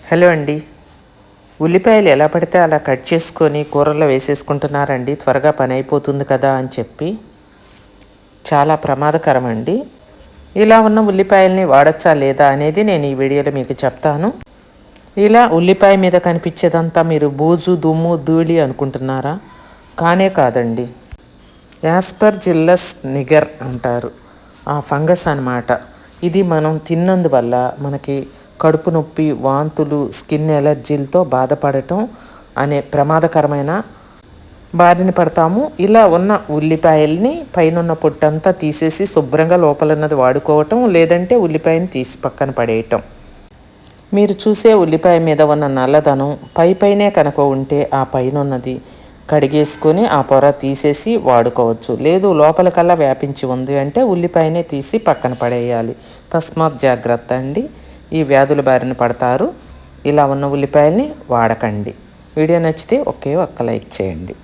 Hello అండి. ఉల్లిపాయలు ఎలా పడితే అలా కట్ చేసుకొని కూరల్లో వేసేసుకుంటున్నారండి, త్వరగా పని అయిపోతుంది కదా అని చెప్పి. చాలా ప్రమాదకరం అండి. ఇలా ఉన్న ఉల్లిపాయల్ని వాడచ్చా లేదా అనేది నేను ఈ వీడియోలో మీకు చెప్తాను. ఇలా ఉల్లిపాయ మీద కనిపించేదంతా మీరు బూజు, దుమ్ము, ధూళి అనుకుంటున్నారా? కానే కాదండి. యాస్పర్జిల్లస్ నిగర్ అంటారు, ఆ ఫంగస్ అన్నమాట. ఇది మనం తిన్నందువల్ల మనకి కడుపు నొప్పి, వాంతులు, స్కిన్ ఎలర్జీలతో బాధపడటం అనే ప్రమాదకరమైన బారిన పడతాము. ఇలా ఉన్న ఉల్లిపాయల్ని పైన పొట్టంతా తీసేసి శుభ్రంగా లోపలన్నది వాడుకోవటం, లేదంటే ఉల్లిపాయని తీసి పక్కన పడేయటం. మీరు చూసే ఉల్లిపాయ మీద ఉన్న నల్లదనం పైనే కనుక ఉంటే ఆ పైన ఉన్నది కడిగేసుకొని ఆ పొర తీసేసి వాడుకోవచ్చు. లేదు లోపలికల్లా వ్యాపించి ఉంది అంటే ఉల్లిపాయనే తీసి పక్కన పడేయాలి. తస్మాత్ జాగ్రత్త అండి, ఈ వ్యాధుల బారిన పడతారు. ఇలా ఉన్న ఉల్లిపాయల్ని వాడకండి. వీడియో నచ్చితే ఒక్క లైక్ చేయండి.